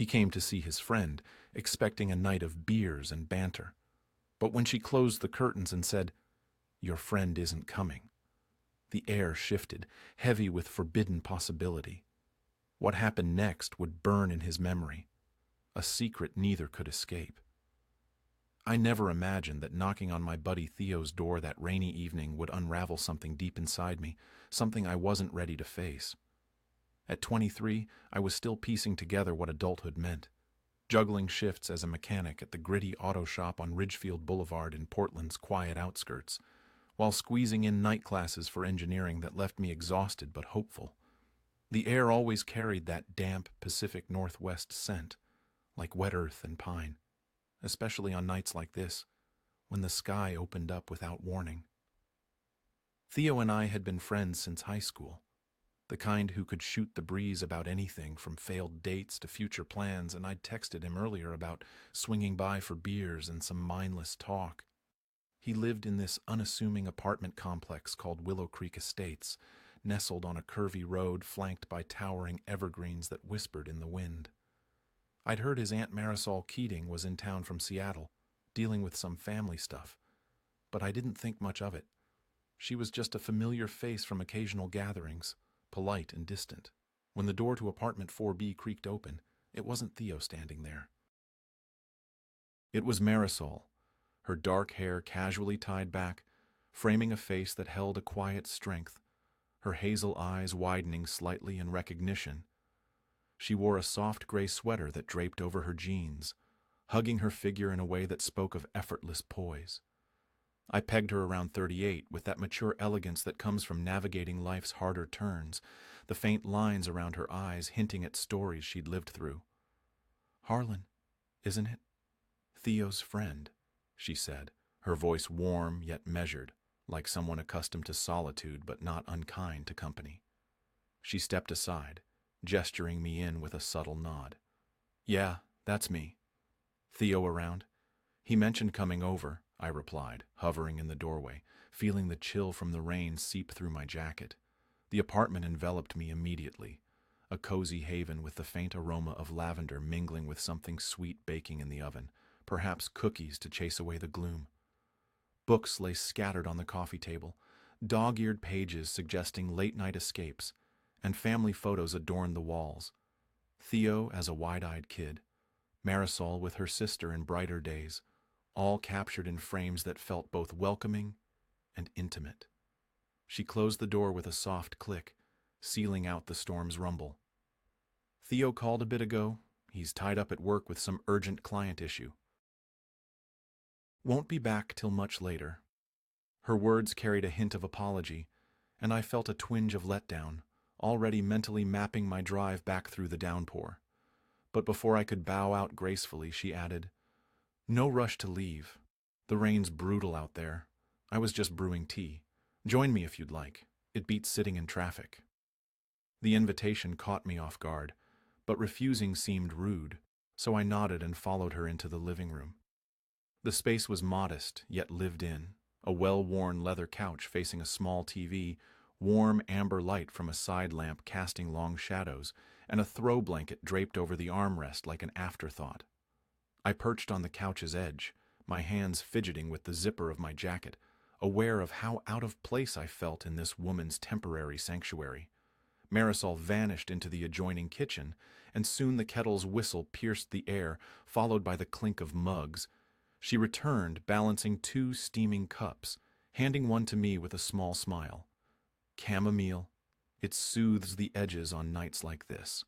He came to see his friend, expecting a night of beers and banter. But when she closed the curtains and said, "Your friend isn't coming," the air shifted, heavy with forbidden possibility. What happened next would burn in his memory, a secret neither could escape. I never imagined that knocking on my buddy Theo's door that rainy evening would unravel something deep inside me, something I wasn't ready to face. At 23, I was still piecing together what adulthood meant, juggling shifts as a mechanic at the gritty auto shop on Ridgefield Boulevard in Portland's quiet outskirts, while squeezing in night classes for engineering that left me exhausted but hopeful. The air always carried that damp Pacific Northwest scent, like wet earth and pine, especially on nights like this, when the sky opened up without warning. Theo and I had been friends since high school, the kind who could shoot the breeze about anything from failed dates to future plans, and I'd texted him earlier about swinging by for beers and some mindless talk. He lived in this unassuming apartment complex called Willow Creek Estates, nestled on a curvy road flanked by towering evergreens that whispered in the wind. I'd heard his Aunt Marisol Keating was in town from Seattle, dealing with some family stuff, but I didn't think much of it. She was just a familiar face from occasional gatherings, polite and distant. When the door to apartment 4B creaked open, it wasn't Theo standing there. It was Marisol, her dark hair casually tied back, framing a face that held a quiet strength, her hazel eyes widening slightly in recognition. She wore a soft gray sweater that draped over her jeans, hugging her figure in a way that spoke of effortless poise. I pegged her around 38 with that mature elegance that comes from navigating life's harder turns, the faint lines around her eyes hinting at stories she'd lived through. "Harlan, isn't it? Theo's friend," she said, her voice warm yet measured, like someone accustomed to solitude but not unkind to company. She stepped aside, gesturing me in with a subtle nod. "Yeah, that's me. Theo around?" "He mentioned coming over," I replied, hovering in the doorway, feeling the chill from the rain seep through my jacket. The apartment enveloped me immediately, a cozy haven with the faint aroma of lavender mingling with something sweet baking in the oven, perhaps cookies to chase away the gloom. Books lay scattered on the coffee table, dog-eared pages suggesting late-night escapes, and family photos adorned the walls. Theo as a wide-eyed kid, Marisol with her sister in brighter days, all captured in frames that felt both welcoming and intimate. She closed the door with a soft click, sealing out the storm's rumble. "Theo called a bit ago. He's tied up at work with some urgent client issue. Won't be back till much later." Her words carried a hint of apology, and I felt a twinge of letdown, already mentally mapping my drive back through the downpour. But before I could bow out gracefully, she added, "No rush to leave. The rain's brutal out there. I was just brewing tea. Join me if you'd like. It beats sitting in traffic." The invitation caught me off guard, but refusing seemed rude, so I nodded and followed her into the living room. The space was modest, yet lived in, a well-worn leather couch facing a small TV, warm amber light from a side lamp casting long shadows, and a throw blanket draped over the armrest like an afterthought. I perched on the couch's edge, my hands fidgeting with the zipper of my jacket, aware of how out of place I felt in this woman's temporary sanctuary. Marisol vanished into the adjoining kitchen, and soon the kettle's whistle pierced the air, followed by the clink of mugs. She returned, balancing 2 steaming cups, handing one to me with a small smile. "Chamomile. It soothes the edges on nights like this."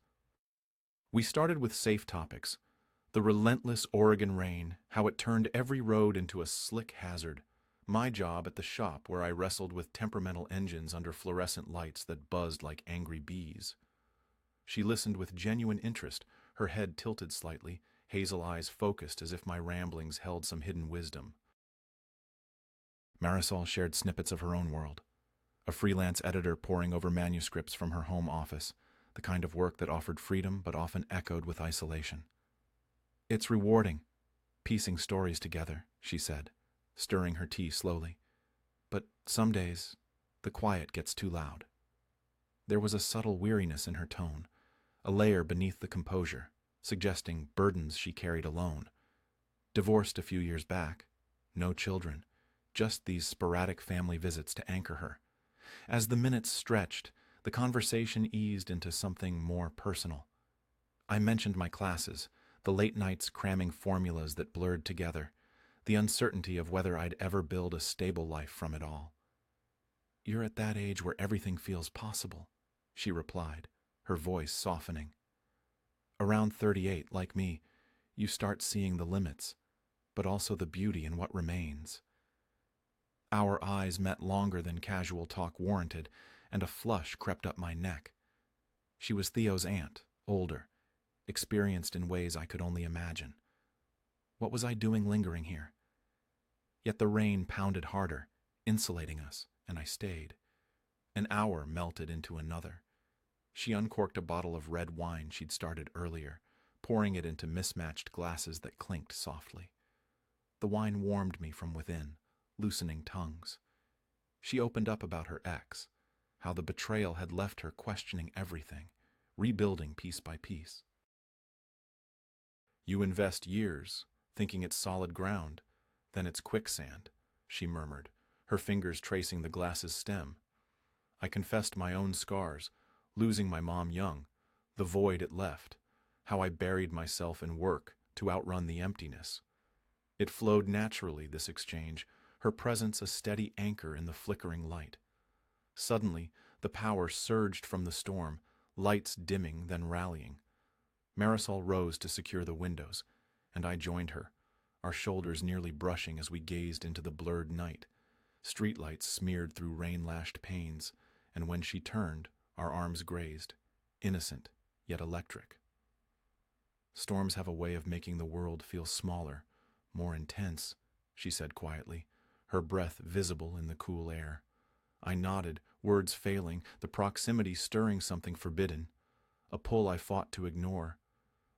We started with safe topics. The relentless Oregon rain, how it turned every road into a slick hazard. My job at the shop where I wrestled with temperamental engines under fluorescent lights that buzzed like angry bees. She listened with genuine interest, her head tilted slightly, hazel eyes focused as if my ramblings held some hidden wisdom. Marisol shared snippets of her own world. A freelance editor poring over manuscripts from her home office, the kind of work that offered freedom but often echoed with isolation. "It's rewarding, piecing stories together," she said, stirring her tea slowly. "But some days, the quiet gets too loud." There was a subtle weariness in her tone, a layer beneath the composure, suggesting burdens she carried alone. Divorced a few years back, no children, just these sporadic family visits to anchor her. As the minutes stretched, the conversation eased into something more personal. I mentioned my classes, the late nights cramming formulas that blurred together, the uncertainty of whether I'd ever build a stable life from it all. "You're at that age where everything feels possible," she replied, her voice softening. "Around 38, like me, you start seeing the limits, but also the beauty in what remains." Our eyes met longer than casual talk warranted, and a flush crept up my neck. She was Theo's aunt, older, experienced in ways I could only imagine. What was I doing lingering here? Yet the rain pounded harder, insulating us, and I stayed. An hour melted into another. She uncorked a bottle of red wine she'd started earlier, pouring it into mismatched glasses that clinked softly. The wine warmed me from within, loosening tongues. She opened up about her ex, how the betrayal had left her questioning everything, rebuilding piece by piece. "You invest years, thinking it's solid ground, then it's quicksand," she murmured, her fingers tracing the glass's stem. I confessed my own scars, losing my mom young, the void it left, how I buried myself in work to outrun the emptiness. It flowed naturally, this exchange, her presence a steady anchor in the flickering light. Suddenly, the power surged from the storm, lights dimming then rallying. Marisol rose to secure the windows, and I joined her, our shoulders nearly brushing as we gazed into the blurred night. Streetlights smeared through rain-lashed panes, and when she turned, our arms grazed, innocent yet electric. "Storms have a way of making the world feel smaller, more intense," she said quietly, her breath visible in the cool air. I nodded, words failing, the proximity stirring something forbidden, a pull I fought to ignore.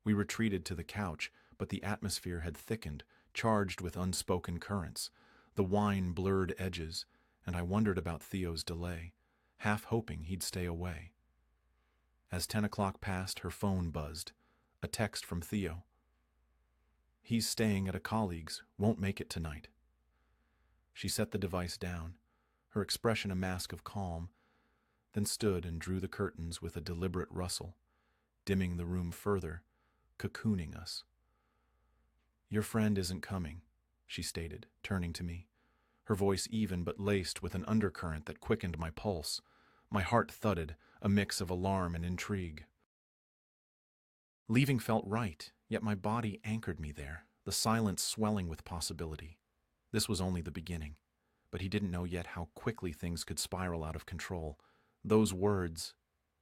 We retreated to the couch, but the atmosphere had thickened, charged with unspoken currents. The wine blurred edges, and I wondered about Theo's delay, half hoping he'd stay away. As 10 o'clock passed, her phone buzzed, a text from Theo. "He's staying at a colleague's, won't make it tonight." She set the device down, her expression a mask of calm, then stood and drew the curtains with a deliberate rustle, dimming the room further, cocooning us. "Your friend isn't coming," she stated, turning to me, her voice even but laced with an undercurrent that quickened my pulse. My heart thudded, a mix of alarm and intrigue. Leaving felt right, yet my body anchored me there, the silence swelling with possibility. This was only the beginning, but he didn't know yet how quickly things could spiral out of control. Those words,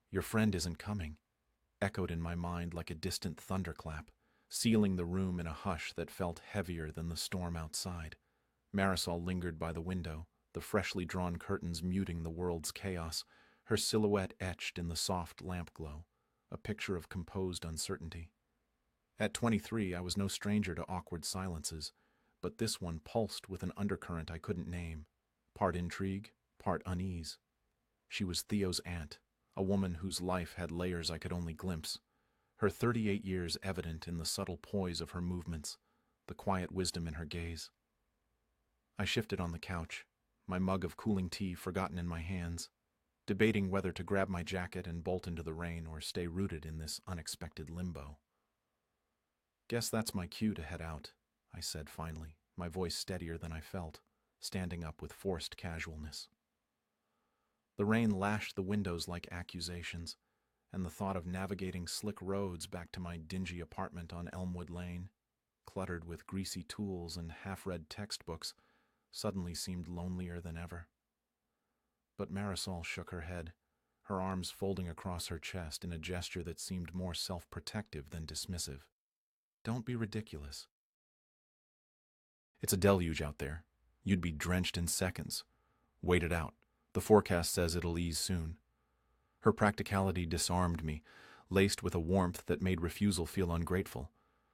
"Your friend isn't coming," echoed in my mind like a distant thunderclap, sealing the room in a hush that felt heavier than the storm outside. Marisol lingered by the window, the freshly drawn curtains muting the world's chaos, her silhouette etched in the soft lamp glow, a picture of composed uncertainty. At 23, I was no stranger to awkward silences, but this one pulsed with an undercurrent I couldn't name, part intrigue, part unease. She was Theo's aunt, a woman whose life had layers I could only glimpse, her 38 years evident in the subtle poise of her movements, the quiet wisdom in her gaze. I shifted on the couch, my mug of cooling tea forgotten in my hands, debating whether to grab my jacket and bolt into the rain or stay rooted in this unexpected limbo. "Guess that's my cue to head out," I said finally, my voice steadier than I felt, standing up with forced casualness. The rain lashed the windows like accusations, and the thought of navigating slick roads back to my dingy apartment on Elmwood Lane, cluttered with greasy tools and half-read textbooks, suddenly seemed lonelier than ever. But Marisol shook her head, her arms folding across her chest in a gesture that seemed more self-protective than dismissive. "Don't be ridiculous. It's a deluge out there. You'd be drenched in seconds. Wait it out. The forecast says it'll ease soon." Her practicality disarmed me, laced with a warmth that made refusal feel ungrateful,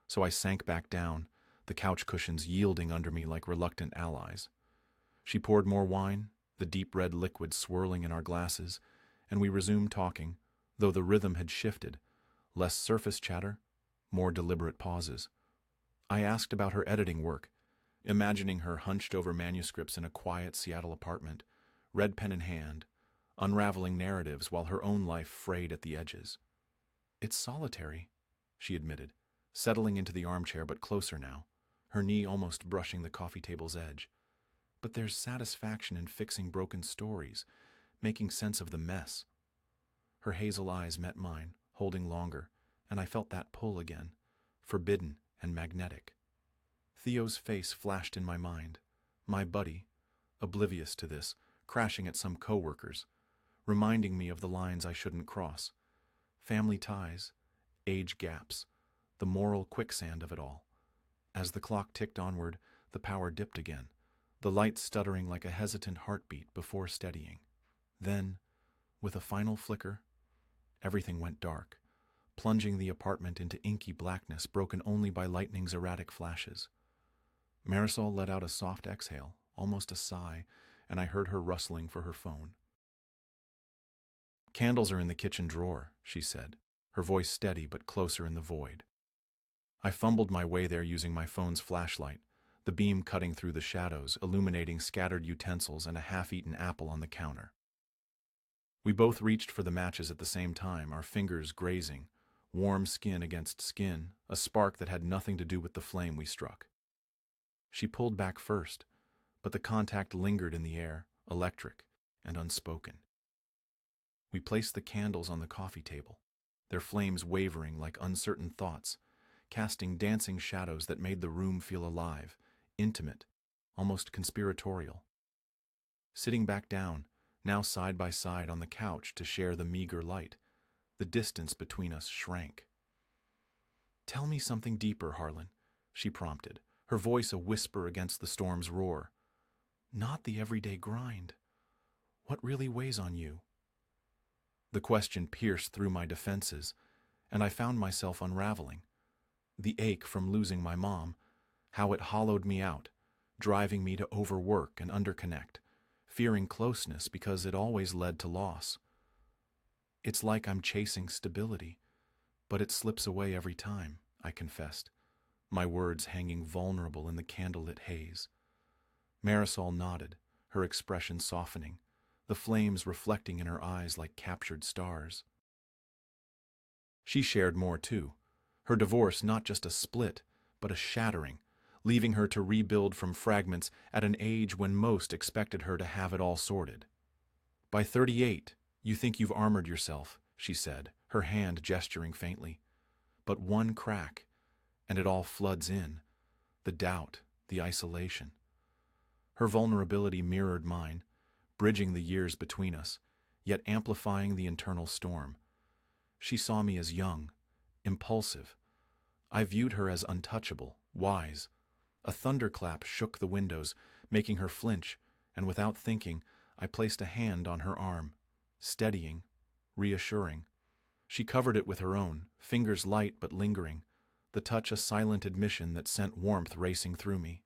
so I sank back down, the couch cushions yielding under me like reluctant allies. She poured more wine, the deep red liquid swirling in our glasses, and we resumed talking, though the rhythm had shifted, less surface chatter, more deliberate pauses. I asked about her editing work, imagining her hunched over manuscripts in a quiet Seattle apartment, red pen in hand, unraveling narratives while her own life frayed at the edges. "It's solitary," she admitted, settling into the armchair but closer now, her knee almost brushing the coffee table's edge. "But there's satisfaction in fixing broken stories, making sense of the mess." Her hazel eyes met mine, holding longer, and I felt that pull again, forbidden and magnetic. Theo's face flashed in my mind, my buddy, oblivious to this, crashing at some coworkers, reminding me of the lines I shouldn't cross. Family ties, age gaps, the moral quicksand of it all. As the clock ticked onward, the power dipped again, the light stuttering like a hesitant heartbeat before steadying. Then, with a final flicker, everything went dark, plunging the apartment into inky blackness broken only by lightning's erratic flashes. Marisol let out a soft exhale, almost a sigh, and I heard her rustling for her phone. "Candles are in the kitchen drawer," she said, her voice steady but closer in the void. I fumbled my way there using my phone's flashlight, the beam cutting through the shadows, illuminating scattered utensils and a half-eaten apple on the counter. We both reached for the matches at the same time, our fingers grazing, warm skin against skin, a spark that had nothing to do with the flame we struck. She pulled back first, but the contact lingered in the air, electric and unspoken. We placed the candles on the coffee table, their flames wavering like uncertain thoughts, casting dancing shadows that made the room feel alive, intimate, almost conspiratorial. Sitting back down, now side by side on the couch to share the meager light, the distance between us shrank. "Tell me something deeper, Harlan," she prompted, her voice a whisper against the storm's roar. "Not the everyday grind. What really weighs on you?" The question pierced through my defenses, and I found myself unraveling. The ache from losing my mom, how it hollowed me out, driving me to overwork and underconnect, fearing closeness because it always led to loss. "It's like I'm chasing stability, but it slips away every time," I confessed, my words hanging vulnerable in the candlelit haze. Marisol nodded, her expression softening, the flames reflecting in her eyes like captured stars. She shared more too, her divorce not just a split, but a shattering, leaving her to rebuild from fragments at an age when most expected her to have it all sorted. "By 38, you think you've armored yourself," she said, her hand gesturing faintly. "But one crack, and it all floods in. The doubt, the isolation." Her vulnerability mirrored mine, bridging the years between us, yet amplifying the internal storm. She saw me as young, impulsive. I viewed her as untouchable, wise. A thunderclap shook the windows, making her flinch, and without thinking, I placed a hand on her arm, steadying, reassuring. She covered it with her own, fingers light but lingering, the touch a silent admission that sent warmth racing through me.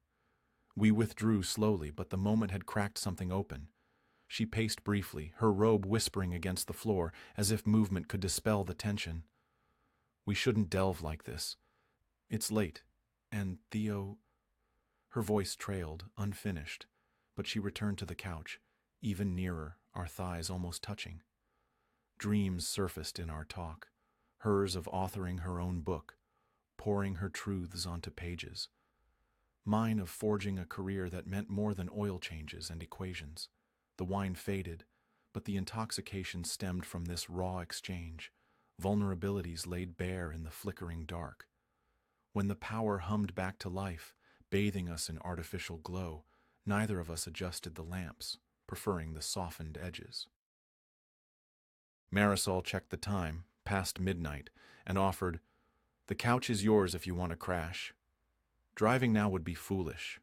We withdrew slowly, but the moment had cracked something open. She paced briefly, her robe whispering against the floor, as if movement could dispel the tension. "We shouldn't delve like this. It's late, and Theo—" Her voice trailed, unfinished, but she returned to the couch, even nearer, our thighs almost touching. Dreams surfaced in our talk, hers of authoring her own book, pouring her truths onto pages. Mine of forging a career that meant more than oil changes and equations. The wine faded, but the intoxication stemmed from this raw exchange, vulnerabilities laid bare in the flickering dark. When the power hummed back to life, bathing us in artificial glow, neither of us adjusted the lamps, preferring the softened edges. Marisol checked the time, past midnight, and offered, "The couch is yours if you want to crash. Driving now would be foolish."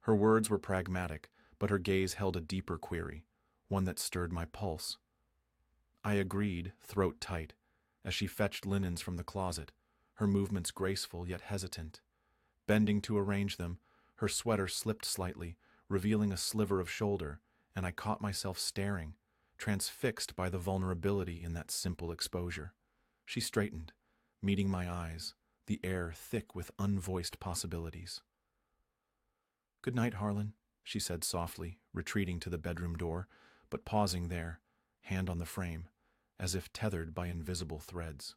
Her words were pragmatic, but her gaze held a deeper query, one that stirred my pulse. I agreed, throat tight, as she fetched linens from the closet, her movements graceful yet hesitant. Bending to arrange them, her sweater slipped slightly, revealing a sliver of shoulder, and I caught myself staring, transfixed by the vulnerability in that simple exposure. She straightened, meeting my eyes, the air thick with unvoiced possibilities. "Good night, Harlan," she said softly, retreating to the bedroom door, but pausing there, hand on the frame, as if tethered by invisible threads.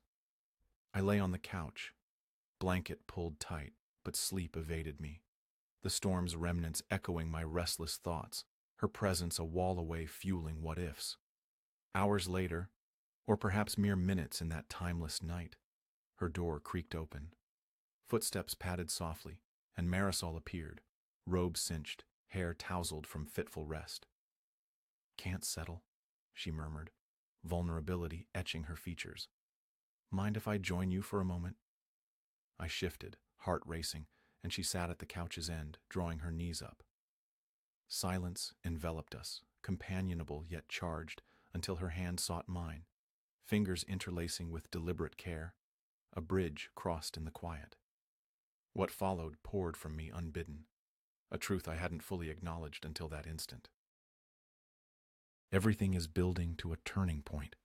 I lay on the couch, blanket pulled tight, but sleep evaded me, the storm's remnants echoing my restless thoughts, her presence a wall away fueling what-ifs. Hours later, or perhaps mere minutes in that timeless night, her door creaked open. Footsteps padded softly, and Marisol appeared, robe cinched, hair tousled from fitful rest. "Can't settle," she murmured, vulnerability etching her features. "Mind if I join you for a moment?" I shifted, heart racing, and she sat at the couch's end, drawing her knees up. Silence enveloped us, companionable yet charged, until her hand sought mine, fingers interlacing with deliberate care. A bridge crossed in the quiet. What followed poured from me unbidden, a truth I hadn't fully acknowledged until that instant. Everything is building to a turning point.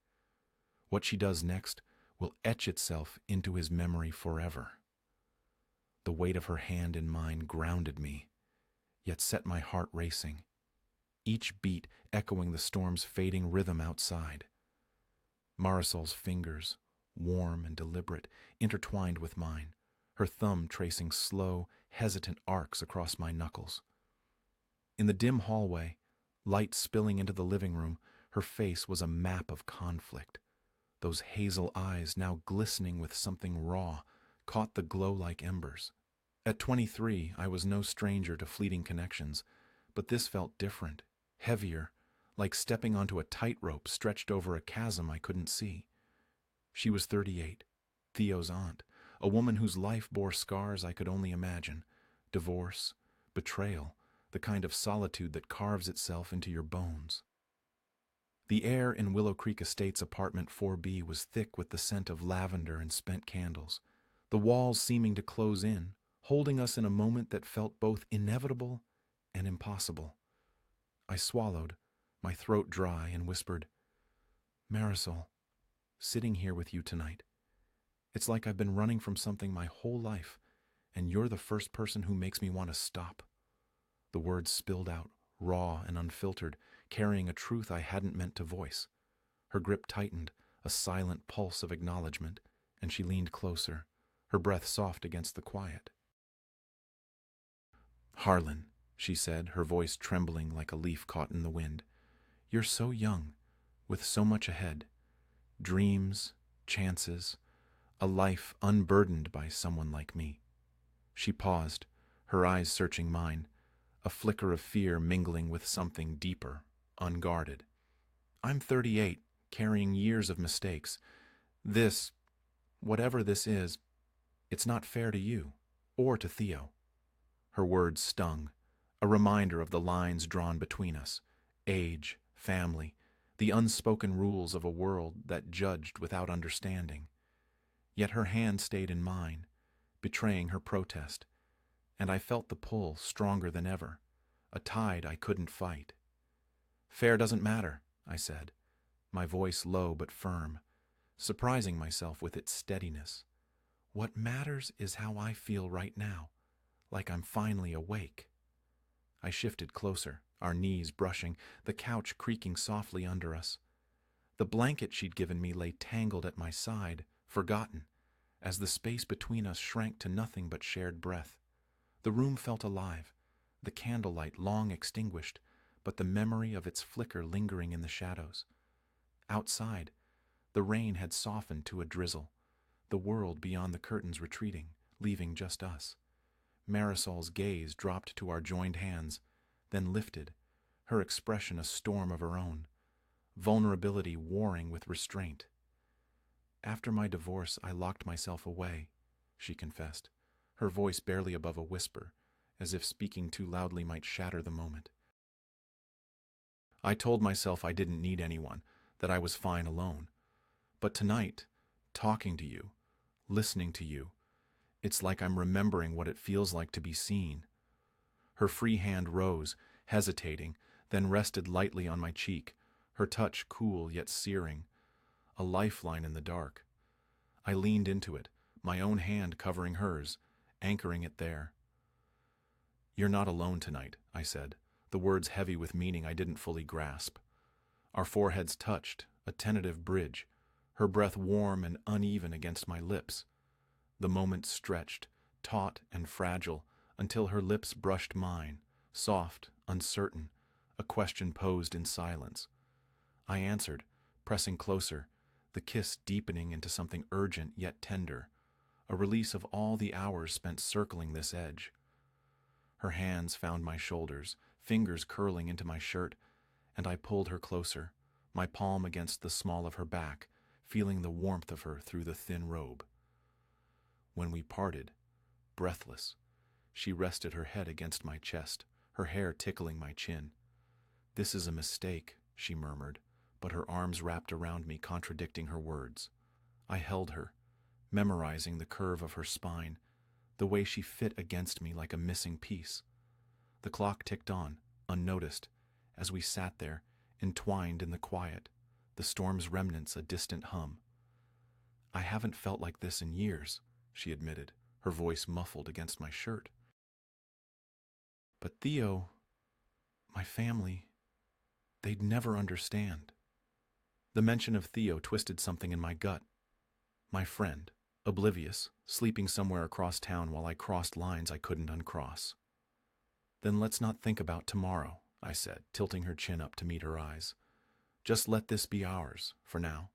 What she does next will etch itself into his memory forever. The weight of her hand in mine grounded me, yet set my heart racing, each beat echoing the storm's fading rhythm outside. Marisol's fingers, warm and deliberate, intertwined with mine, her thumb tracing slow, hesitant arcs across my knuckles. In the dim hallway, light spilling into the living room, her face was a map of conflict. Those hazel eyes, now glistening with something raw, caught the glow like embers. At 23, I was no stranger to fleeting connections, but this felt different, heavier, like stepping onto a tightrope stretched over a chasm I couldn't see. She was 38, Theo's aunt, a woman whose life bore scars I could only imagine. Divorce, betrayal, the kind of solitude that carves itself into your bones. The air in Willow Creek Estates apartment 4B was thick with the scent of lavender and spent candles, the walls seeming to close in, holding us in a moment that felt both inevitable and impossible. I swallowed, my throat dry, and whispered, "Marisol, sitting here with you tonight. It's like I've been running from something my whole life, and you're the first person who makes me want to stop." The words spilled out, raw and unfiltered, carrying a truth I hadn't meant to voice. Her grip tightened, a silent pulse of acknowledgement, and she leaned closer, her breath soft against the quiet. "Harlan," she said, her voice trembling like a leaf caught in the wind, "you're so young, with so much ahead. Dreams, chances, a life unburdened by someone like me." She paused, her eyes searching mine, a flicker of fear mingling with something deeper, unguarded. "I'm 38, carrying years of mistakes. This, whatever this is, it's not fair to you, or to Theo." Her words stung, a reminder of the lines drawn between us, age, family, the unspoken rules of a world that judged without understanding. Yet her hand stayed in mine, betraying her protest, and I felt the pull stronger than ever, a tide I couldn't fight. "Fair doesn't matter," I said, my voice low but firm, surprising myself with its steadiness. "What matters is how I feel right now, like I'm finally awake." I shifted closer, our knees brushing, the couch creaking softly under us. The blanket she'd given me lay tangled at my side, forgotten, as the space between us shrank to nothing but shared breath. The room felt alive, the candlelight long extinguished, but the memory of its flicker lingering in the shadows. Outside, the rain had softened to a drizzle, the world beyond the curtains retreating, leaving just us. Marisol's gaze dropped to our joined hands, then lifted, her expression a storm of her own, vulnerability warring with restraint. "After my divorce, I locked myself away," she confessed, her voice barely above a whisper, as if speaking too loudly might shatter the moment. "I told myself I didn't need anyone, that I was fine alone. But tonight, talking to you, listening to you, it's like I'm remembering what it feels like to be seen." Her free hand rose, hesitating, then rested lightly on my cheek, her touch cool yet searing, a lifeline in the dark. I leaned into it, my own hand covering hers, anchoring it there. "You're not alone tonight," I said, the words heavy with meaning I didn't fully grasp. Our foreheads touched, a tentative bridge, her breath warm and uneven against my lips. The moment stretched, taut and fragile, until her lips brushed mine, soft, uncertain, a question posed in silence. I answered, pressing closer, the kiss deepening into something urgent yet tender, a release of all the hours spent circling this edge. Her hands found my shoulders, fingers curling into my shirt, and I pulled her closer, my palm against the small of her back, feeling the warmth of her through the thin robe. When we parted, breathless, she rested her head against my chest, her hair tickling my chin. "This is a mistake," she murmured, but her arms wrapped around me, contradicting her words. I held her, memorizing the curve of her spine, the way she fit against me like a missing piece. The clock ticked on, unnoticed, as we sat there, entwined in the quiet, the storm's remnants a distant hum. "I haven't felt like this in years," she admitted, her voice muffled against my shirt. "But Theo, my family, they'd never understand." The mention of Theo twisted something in my gut. My friend, oblivious, sleeping somewhere across town while I crossed lines I couldn't uncross. "Then let's not think about tomorrow," I said, tilting her chin up to meet her eyes. "Just let this be ours, for now."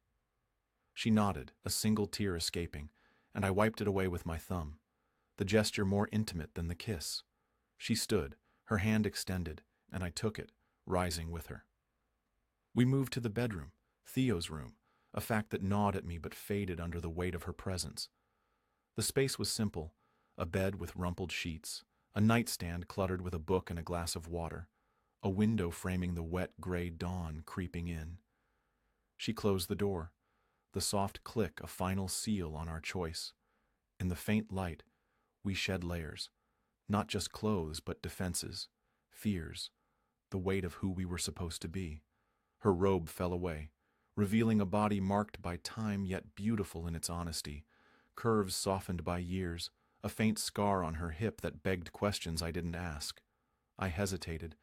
She nodded, a single tear escaping, and I wiped it away with my thumb, the gesture more intimate than the kiss. She stood, her hand extended, and I took it, rising with her. We moved to the bedroom, Theo's room, a fact that gnawed at me but faded under the weight of her presence. The space was simple, a bed with rumpled sheets, a nightstand cluttered with a book and a glass of water, a window framing the wet gray dawn creeping in. She closed the door, the soft click a final seal on our choice. In the faint light, we shed layers, not just clothes but defenses, fears, the weight of who we were supposed to be. Her robe fell away, revealing a body marked by time yet beautiful in its honesty, curves softened by years, a faint scar on her hip that begged questions I didn't ask. I hesitated,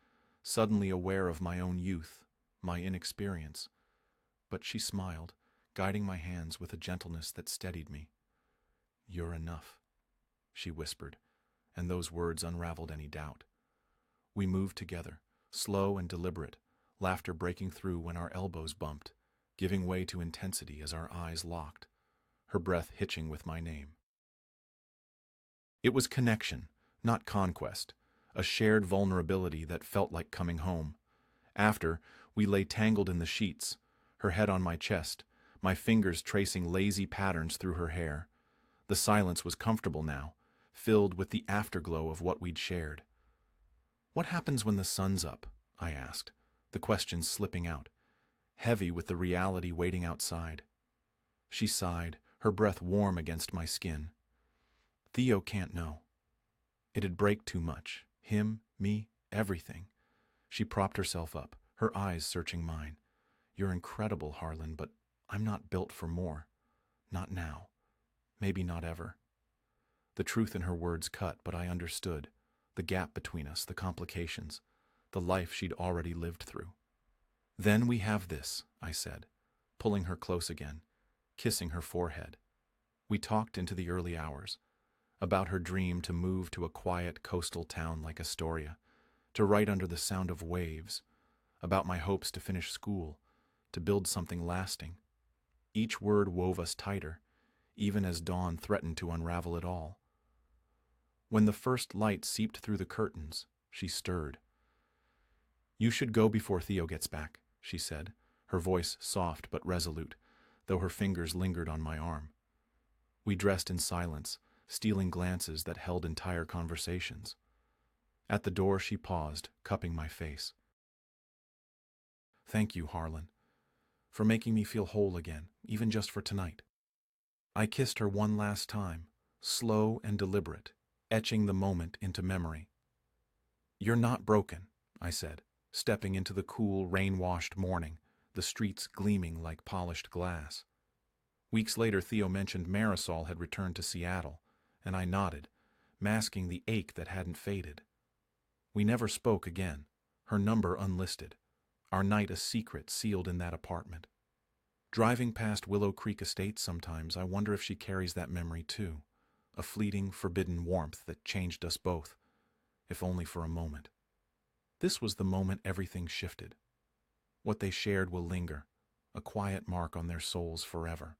suddenly aware of my own youth, my inexperience. But she smiled, guiding my hands with a gentleness that steadied me. "You're enough," she whispered, and those words unraveled any doubt. We moved together, slow and deliberate, laughter breaking through when our elbows bumped, giving way to intensity as our eyes locked, her breath hitching with my name. It was connection, not conquest, a shared vulnerability that felt like coming home. After, we lay tangled in the sheets, her head on my chest, my fingers tracing lazy patterns through her hair. The silence was comfortable now, filled with the afterglow of what we'd shared. "What happens when the sun's up?" I asked, the question slipping out, heavy with the reality waiting outside. She sighed, her breath warm against my skin. "Theo can't know. It'd break too much. Him, me, everything." She propped herself up, her eyes searching mine. "You're incredible, Harlan, but I'm not built for more. Not now. Maybe not ever." The truth in her words cut, but I understood. The gap between us, the complications, the life she'd already lived through. "Then we have this," I said, pulling her close again, kissing her forehead. We talked into the early hours, about her dream to move to a quiet coastal town like Astoria, to write under the sound of waves, about my hopes to finish school, to build something lasting. Each word wove us tighter, even as dawn threatened to unravel it all. When the first light seeped through the curtains, she stirred. "You should go before Theo gets back," she said, her voice soft but resolute, though her fingers lingered on my arm. We dressed in silence, stealing glances that held entire conversations. At the door she paused, cupping my face. "Thank you, Harlan, for making me feel whole again, even just for tonight." I kissed her one last time, slow and deliberate, etching the moment into memory. "You're not broken," I said, stepping into the cool, rain-washed morning, the streets gleaming like polished glass. Weeks later, Theo mentioned Marisol had returned to Seattle, and I nodded, masking the ache that hadn't faded. We never spoke again, her number unlisted, our night a secret sealed in that apartment. Driving past Willow Creek Estate sometimes, I wonder if she carries that memory too, a fleeting, forbidden warmth that changed us both, if only for a moment. This was the moment everything shifted. What they shared will linger, a quiet mark on their souls forever.